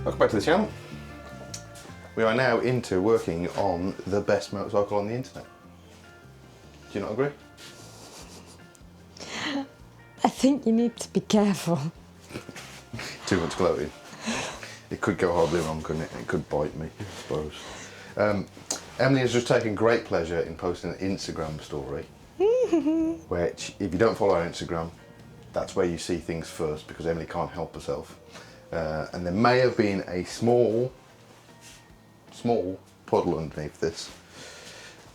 Welcome back to the channel. We are now into working on the best motorcycle on the internet. Do you not agree? I think you need to be careful. Too much gloating. It could go horribly wrong, couldn't it? It could bite me, I suppose. Emily has just taken great pleasure in posting an Instagram story, which, if you don't follow our Instagram, that's where you see things first, because Emily can't help herself. And there may have been a small puddle underneath this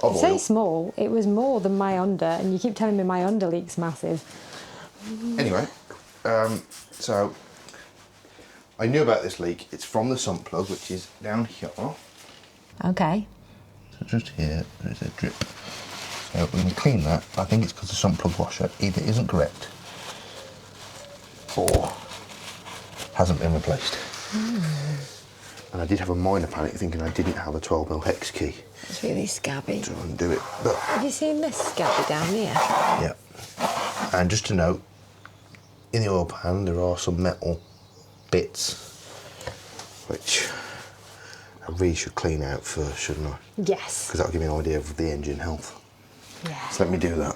of You oil. say small, it was more than my under, and you keep telling me my under leak's massive. Anyway, so I knew about this leak. It's from the sump plug, which is down here. Okay. So just here, there's a drip. So we're going to clean that. I think it's because the sump plug washer either isn't correct or hasn't been replaced. And I did have a minor panic thinking I didn't have a 12mm hex key It's really scabby. to undo it. But Have you seen this scabby down here? yeah. And just to note, in the oil pan there are some metal bits which I really should clean out first, shouldn't I? Yes. Because that'll give me an idea of the engine health. Yeah. So let me do that.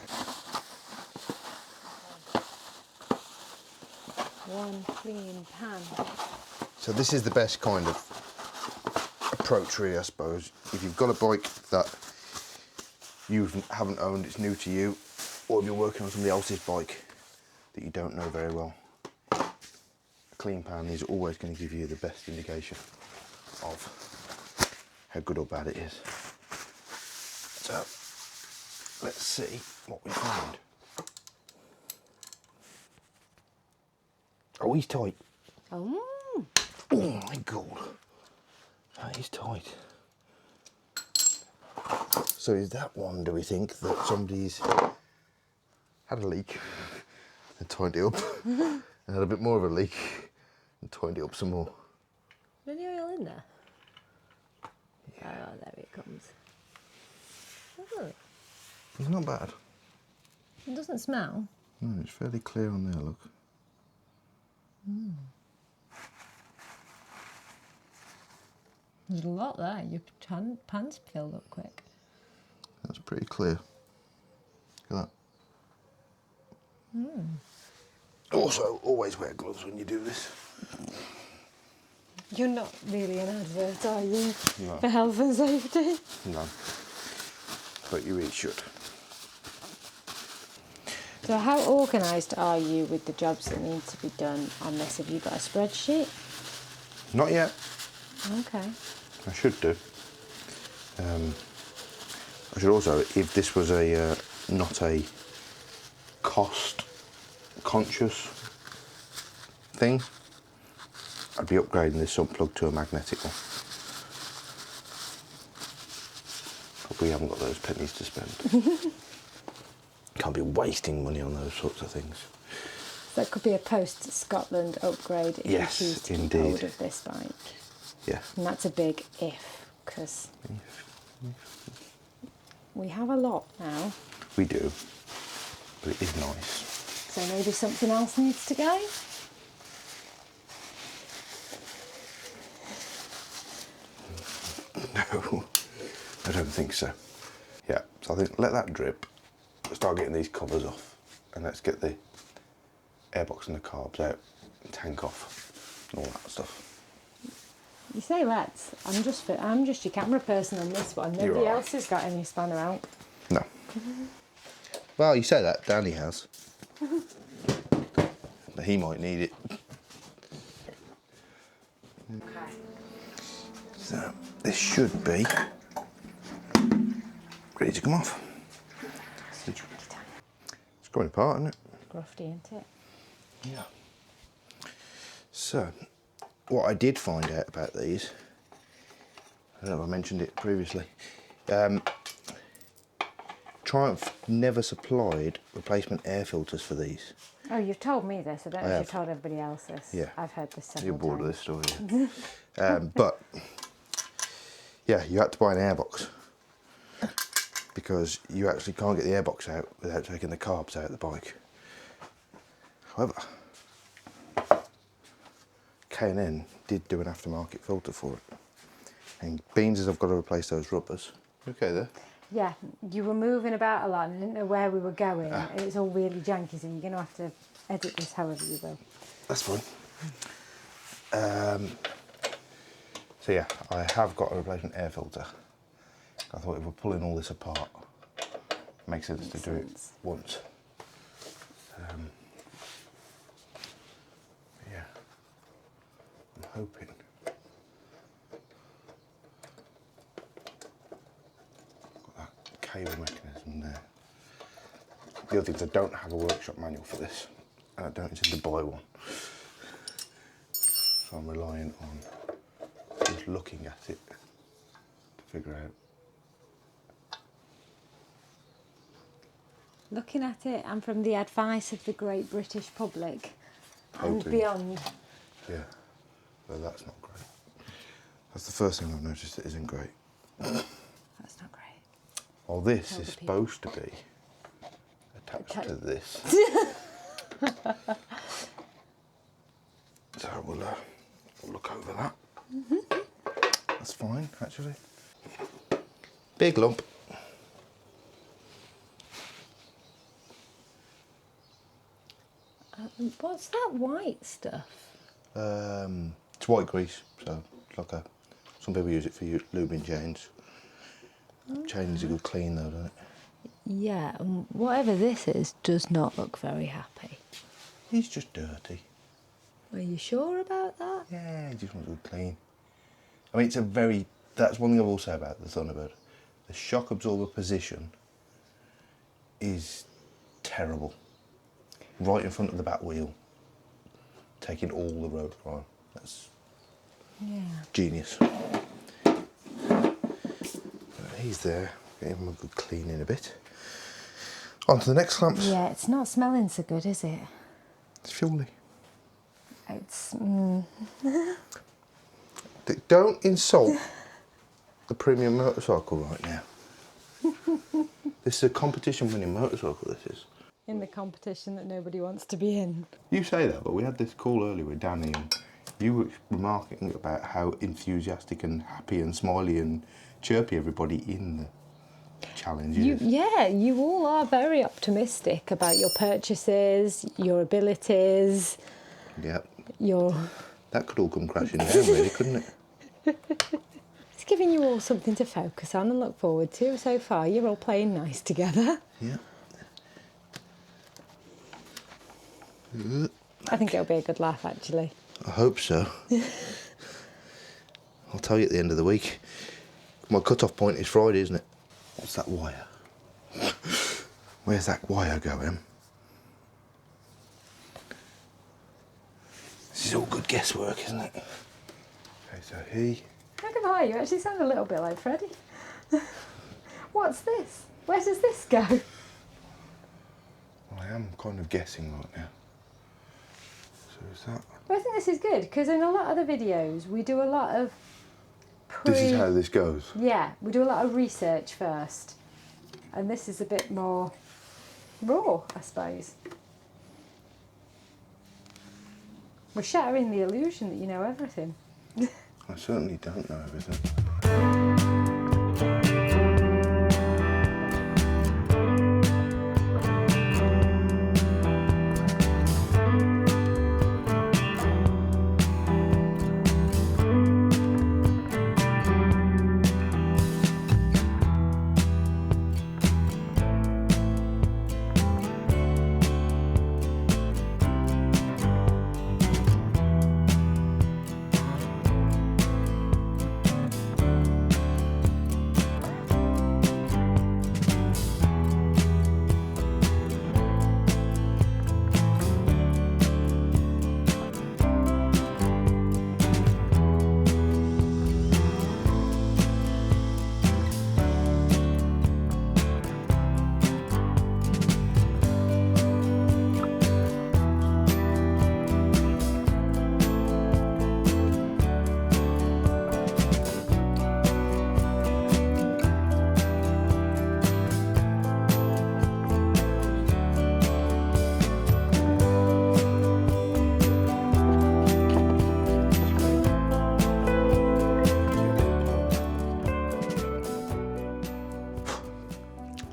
One clean pan. So this is the best kind of approach, really, I suppose. If you've got a bike that you haven't owned, it's new to you, or if you're working on somebody else's bike that you don't know very well, a clean pan is always going to give you the best indication of how good or bad it is. So let's see what we find. Oh, he's tight. Oh. Oh my god, that is tight. So is that one, do we think, that somebody's had a leak and tightened it up and had a bit more of a leak and tightened it up some more? Any oil in there? Yeah. Oh, there it comes. Oh, It's not bad. it doesn't smell. No, it's fairly clear on there, look. There's a lot there. Your pan's filled up quick. That's pretty clear. Look at that. Also, always wear gloves when you do this. You're not really an advert, are you? No. For health and safety? No, but you really should. So how organised are you with the jobs that need to be done on this? Have you got a spreadsheet? Not yet. Okay. I should do. I should also, if this was a not a cost-conscious thing, I'd be upgrading this sump plug to a magnetic one. But we haven't got those pennies to spend. Can't be wasting money on those sorts of things. So that could be a post-Scotland upgrade if Yes, you choose to keep indeed. hold of this bike. Yeah. And that's a big if, because we have a lot now. We do, but it is nice. So maybe something else needs to go? No, I don't think so. Yeah, so I think let that drip, start getting these covers off, and let's get the airbox and the carbs out, tank off, and all that stuff. You say let's. I'm just your camera person on this one. Nobody are. else has got any spanner out. No. Well, you say that, Danny has. But he might need it. Okay. So, this should be ready to come off. It's going apart, isn't it? Grufty, isn't it? Yeah. So, what I did find out about these, I don't know if I mentioned it previously, Triumph never supplied replacement air filters for these. Oh, you've told me this. I don't know I if have. you've told everybody else this. Yeah. I've heard this several You're bored times. of this story. Yeah. But, yeah, you had to buy an airbox because you actually can't get the airbox out without taking the carbs out of the bike. However, K&N did do an aftermarket filter for it. And beans as I've got to replace those rubbers. Okay there? Yeah, you were moving about a lot and I didn't know where we were going. It's all really janky, so you're going to have to edit this however you will. That's fine. So yeah, I have got a replacement air filter. I thought if we're pulling all this apart, it makes sense to do it once. Yeah, I'm hoping. Got that cable mechanism there. The other thing is I don't have a workshop manual for this, and I don't intend to buy one. So I'm relying on just looking at it to figure out. Looking at it and from the advice of the great British public and beyond. Yeah, well, that's not great. That's the first thing I've noticed that isn't great. That's not great. Well, this is supposed to be attached to this. So we'll look over that. That's fine, actually. Big lump. What's that white stuff? It's white grease, so it's like a. Some people use it for lubing chains. Chain is a good clean though, doesn't it? Yeah, and whatever this is does not look very happy. He's just dirty. Are you sure about that? Yeah, he just wants a good clean. I mean, it's a very. That's one thing I will say about the Thunderbird. The shock absorber position is terrible. Right in front of the back wheel, taking all the road climb. That's genius. He's there. Give him a good clean in a bit. On to the next clamps. Yeah, it's not smelling so good, is it? It's fuely. It's. Don't insult the premium motorcycle right now. This is a competition-winning motorcycle. This is. In the competition that nobody wants to be in. You say that, but we had this call earlier with Danny, and you were remarking about how enthusiastic and happy and smiley and chirpy everybody in the challenge is. You all are very optimistic about your purchases, your abilities. Yep. Your. That could all come crashing down, really, couldn't it? It's giving you all something to focus on and look forward to. So far, you're all playing nice together. Yeah. I think it'll be a good laugh, actually. I hope so. I'll tell you at the end of the week. My cut-off point is Friday, isn't it? What's that wire? Where's that wire going? This is all good guesswork, isn't it? Okay, so he... Look at that, you actually sound a little bit like Freddie. What's this? Where does this go? Well, I am kind of guessing right now. So is that... Well, I think this is good, because in a lot of the videos, we do a lot of This is how this goes? Yeah, we do a lot of research first. And this is a bit more raw, I suppose. We're shattering the illusion that you know everything. I certainly don't know everything.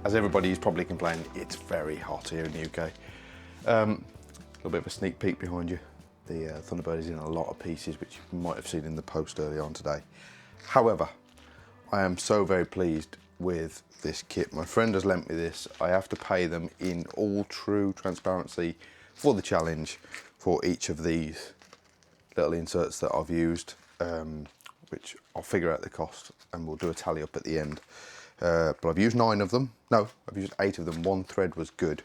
as everybody's probably complaining, it's very hot here in the UK. A little bit of a sneak peek behind you. The Thunderbird is in a lot of pieces, which you might have seen in the post early on today. However, I am so very pleased with this kit. My friend has lent me this. I have to pay them in all true transparency for the challenge for each of these little inserts that I've used, which I'll figure out the cost and we'll do a tally up at the end. But I've used 9 of them. No, I've used 8 of them. 1 thread was good.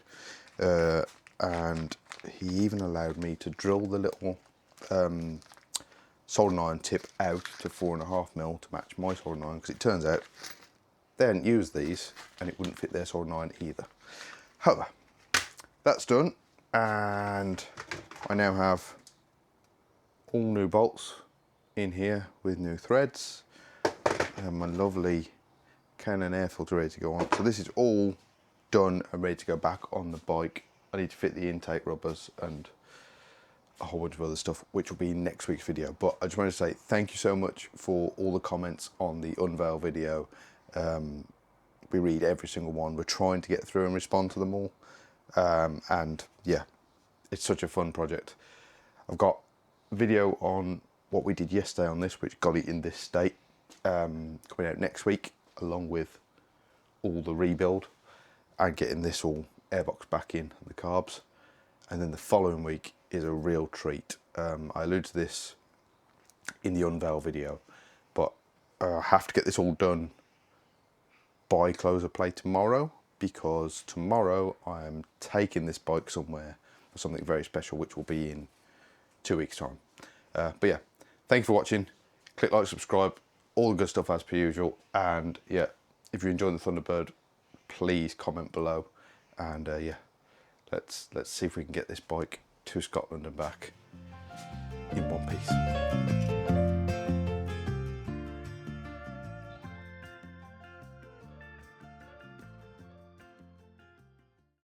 And he even allowed me to drill the little soldering iron tip out to 4.5mm to match my soldering iron, because it turns out they hadn't used these and it wouldn't fit their soldering iron either. However, that's done, and I now have all new bolts in here with new threads and my lovely Canon air filter ready to go on. So this is all done and ready to go back on the bike. I need to fit the intake rubbers and a whole bunch of other stuff, which will be in next week's video. But I just wanted to say thank you so much for all the comments on the unveil video. We read every single one. We're trying to get through and respond to them all. And yeah, it's such a fun project. I've got a video on what we did yesterday on this, which got it in this state, coming out next week, along with all the rebuild and getting this all airbox back in, the carbs. And then the following week is a real treat. I alluded to this in the unveil video, but I have to get this all done by close of play tomorrow, because tomorrow I am taking this bike somewhere for something very special, which will be in 2 weeks' time. But yeah, thank you for watching. Click like, subscribe, all the good stuff as per usual. And yeah, if you're enjoying the Thunderbird, please comment below. And yeah, let's see if we can get this bike to Scotland and back in one piece.